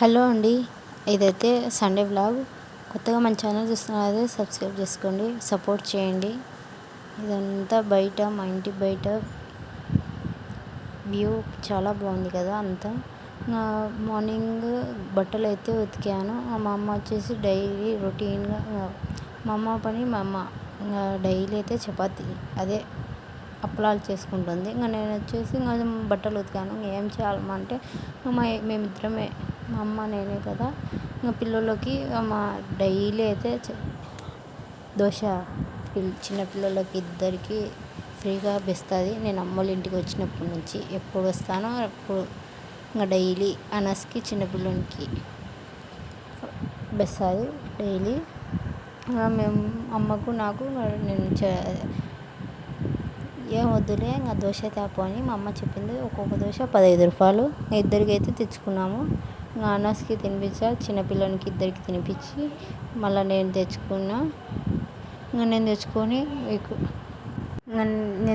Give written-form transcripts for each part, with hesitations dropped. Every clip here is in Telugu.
హలో అండి, ఇదైతే సండే వ్లాగ్. కొత్తగా మన ఛానల్ చూస్తున్నది సబ్స్క్రైబ్ చేసుకోండి, సపోర్ట్ చేయండి. ఇదంతా బయట, మా ఇంటి బయట వ్యూ చాలా బాగుంది కదా. అంతా మార్నింగ్ బట్టలు అయితే ఉతికాను. మా అమ్మ వచ్చేసి డైలీ రొటీన్గా మా అమ్మ పని మా అమ్మ డైలీ అయితే చపాతీ అదే అప్పలాలు చేసుకుంటుంది. ఇంకా నేను వచ్చేసి ఇంకా బట్టలు ఉతికాను. ఏం చేయాలమ్మా అంటే మేమిద్దరమే, మా అమ్మ నేనే కదా. ఇంకా పిల్లలకి మా డైలీ అయితే దోశ చిన్న పిల్లలకి ఇద్దరికి ఫ్రీగా బెస్తుంది. నేను అమ్మోళ్ళ ఇంటికి వచ్చినప్పటి నుంచి ఎప్పుడు వస్తానో అప్పుడు ఇంకా డైలీ అనస్కి చిన్నపిల్లలకి బెస్తుంది డైలీ. మేము అమ్మకు నాకు నేను ఏం వద్దులే ఇంకా దోశ తేపో అని మా అమ్మ చెప్పింది. ఒక్కొక్క దోశ 15 రూపాయలు. ఇద్దరికి అయితే తెచ్చుకున్నాము. ఇంకా అనస్కి తినిపించా, చిన్నపిల్లలకి ఇద్దరికి తినిపించి మళ్ళీ నేను తెచ్చుకున్నా. ఇంకా నేను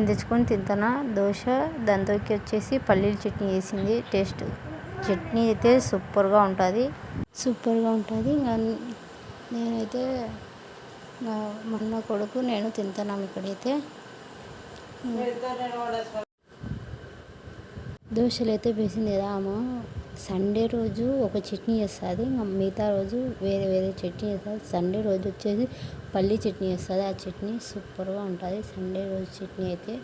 తెచ్చుకొని తింటాను దోశ. దాంతోకి వచ్చేసి పల్లీల చట్నీ వేసింది. టేస్ట్ చట్నీ అయితే సూపర్గా ఉంటుంది. ఇంకా నేనైతే మా అన్న కొడుకు నేను తింటున్నాం ఇక్కడైతే. దోశలు అయితే వేసింది కదా అమ్మ. సండే రోజు ఒక చట్నీ వేస్తుంది, ఇంకా మిగతా రోజు వేరే వేరే చట్నీ వేస్తుంది. సండే రోజు వచ్చేసి పల్లీ చట్నీ వేస్తుంది. ఆ చట్నీ సూపర్గా ఉంటుంది సండే రోజు చట్నీ అయితే.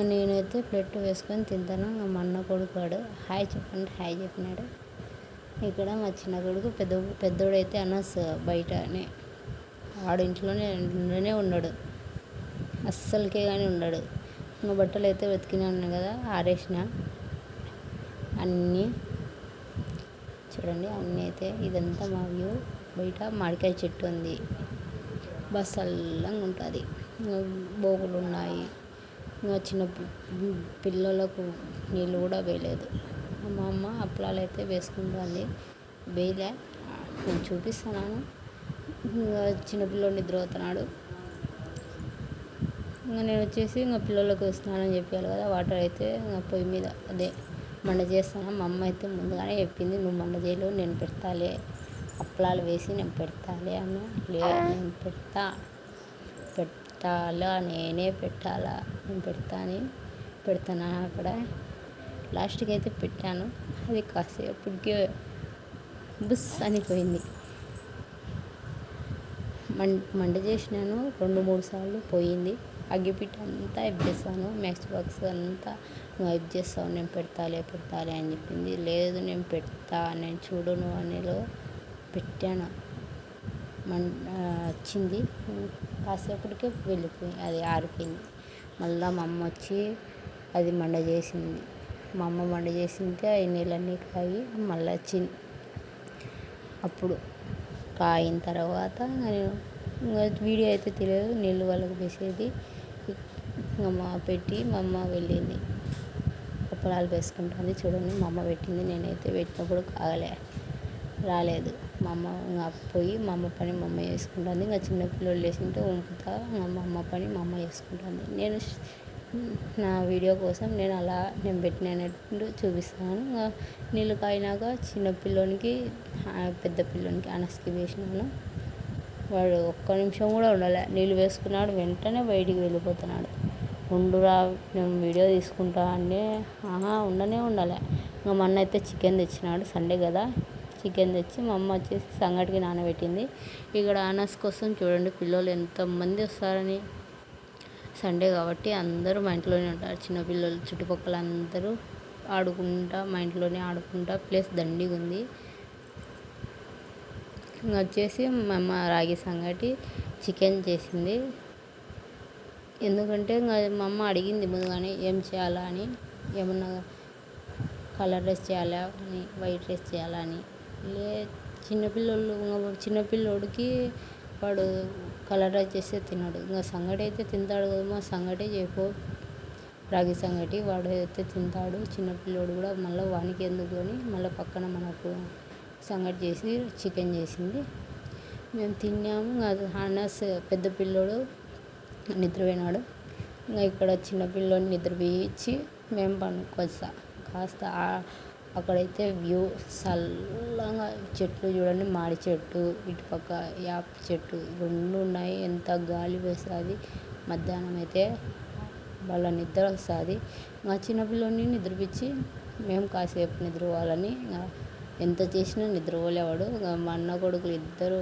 నేనైతే ప్లేట్ వేసుకొని తింటాను. ఇంకా మా అన్న కొడుకు వాడు హాయ్ చెప్పండి, హాయ్ చెప్పినాడు. ఇక్కడ మా చిన్న కొడుకు పెద్దోడైతే అనస్ బయటనే వాడు ఇంట్లోనే ఉన్నాడు, అస్సలకే కానీ ఉన్నాడు. ఇంకా బట్టలు అయితే వెతికినాను కదా, ఆరేసిన అన్నీ చూడండి. అన్నీ అయితే ఇదంతా మా వ్యూ. బయట మామిడికాయ చెట్టు ఉంది, బాగా చల్లంగా ఉంటుంది. బోగులు ఉన్నాయి. ఇంకా చిన్న పిల్లలకు నీళ్ళు కూడా వేయలేదు. మా అమ్మ అప్పలాలు అయితే వేసుకుంటుంది. వేయలే, నేను చూపిస్తున్నాను. ఇంకా చిన్నపిల్లడు నిద్రపోతున్నాడు. ఇంకా నేను వచ్చేసి ఇంకా పిల్లలకు స్నానం చెప్పాలి కదా. వాటర్ అయితే ఇంకా పొయ్యి మీద అదే మండ చేస్తాను. మా అమ్మ అయితే ముందుగానే చెప్పింది, నువ్వు మండ చేయలేవు, నేను పెడతాలే, అప్పలాలు వేసి నేను పెడతాలే అన్న. నేను పెట్టాలా, నేనే పెట్టాలా, నేను పెడతాను అక్కడ. లాస్ట్కి అయితే పెట్టాను. అది కాసేపటికే బుస్ అనిపోయింది. మంట చేసినాను 2-3 సార్లు పోయింది. అగ్గిపెట్టి అంతా ఇప్పేసాను, మ్యాక్స్ బాక్స్ అంతా నువ్వు హెల్ప్ చేస్తావు, నేను పెడతాలే అని చెప్పింది. లేదు నేను పెడతా, నేను చూడను అనేలో పెట్టాను. వచ్చింది, కాసేపటికే వెళ్ళిపోయింది, అది ఆరిపోయింది. మళ్ళీ మా అమ్మ వచ్చి అది మంట చేసింది. మా అమ్మ మంట చేసింటే అవి నీళ్ళన్నీ కాగి మళ్ళీ వచ్చింది. అప్పుడు కాయిన తర్వాత నేను వీడియో అయితే తెలియదు, నీళ్ళు వాళ్ళకి వేసేది. పెట్టి మా అమ్మ వెళ్ళింది, అప్పలాలు వేసుకుంటుంది. చూడండి మా అమ్మ పెట్టింది. నేనైతే పెట్టినప్పుడు రాలేదు. మా అమ్మ ఇంకా పోయి మా అమ్మ పని మా అమ్మ చేసుకుంటుంది. ఇంకా చిన్నపిల్లలు వేసింటే వంపుతా, మా అమ్మ పని మా అమ్మ చేసుకుంటుంది. నేను నా వీడియో కోసం నేను పెట్టినట్టు చూపిస్తాను. ఇంకా నీళ్ళు కాయినాక చిన్నపిల్లోనికి పెద్ద పిల్లోనికి అనస్కి వేసినాను. వాడు ఒక్క నిమిషం కూడా ఉండాలి, నీళ్ళు వేసుకున్నాడు వెంటనే బయటికి వెళ్ళిపోతున్నాడు. ఉండురా నేను వీడియో తీసుకుంటా అంటే ఉండనే ఉండాలి. ఇంకా మా అన్న అయితే చికెన్ తెచ్చినాడు, సండే కదా. చికెన్ తెచ్చి మా అమ్మ వచ్చేసి సంగటికి నానబెట్టింది. ఇక్కడ అనస్ కోసం చూడండి పిల్లలు ఎంతమంది వస్తారని. సండే కాబట్టి అందరూ మా ఇంట్లోనే ఉంటారు. చిన్నపిల్లలు చుట్టుపక్కల అందరూ ఆడుకుంటా, మా ఇంట్లోనే ఆడుకుంటా. ప్లేస్ దండిగా ఉంది. ఇంకా వచ్చేసి మా అమ్మ రాగి సంగటి చికెన్ చేసింది. ఎందుకంటే ఇంకా మా అమ్మ అడిగింది ముందుగానే ఏం చేయాలా అని, ఏమన్నా కలర్ రైస్ చేయాలా అని, వైట్ రైస్ చేయాలా అని. చిన్నపిల్లోడికి వాడు కలర్ రైస్ చేస్తే తిన్నాడు. ఇంకా సంగటి అయితే తింటాడు కదమ్మా, సంగటి చేయపో, రాగి సంగటి వాడు అయితే తింటాడు చిన్నపిల్లోడు కూడా. మళ్ళీ వానికి ఎందుకు అని మళ్ళీ పక్కన మనకు సంగటి చేసి చికెన్ చేసింది. మేము తిన్నాము. అనస్ పెద్ద పిల్లోడు నిద్రపోయినాడు. ఇంకా ఇక్కడ చిన్నపిల్లోని నిద్రపోయించి మేము పండుకొస్తా కాస్త. అక్కడైతే వ్యూ చల్లగా చెట్లు చూడండి, మాడి చెట్టు, ఇటుపక్క యాప చెట్టు 2 ఉన్నాయి. ఎంత గాలి వేస్తుంది మధ్యాహ్నం అయితే, వాళ్ళ నిద్ర వస్తుంది. మా చిన్నపిల్లోని నిద్రపిచ్చి మేము కాసేపు నిద్రపోవాలని ఎంత చేసినా నిద్రపోలేవాడు. మా అన్న కొడుకులు ఇద్దరు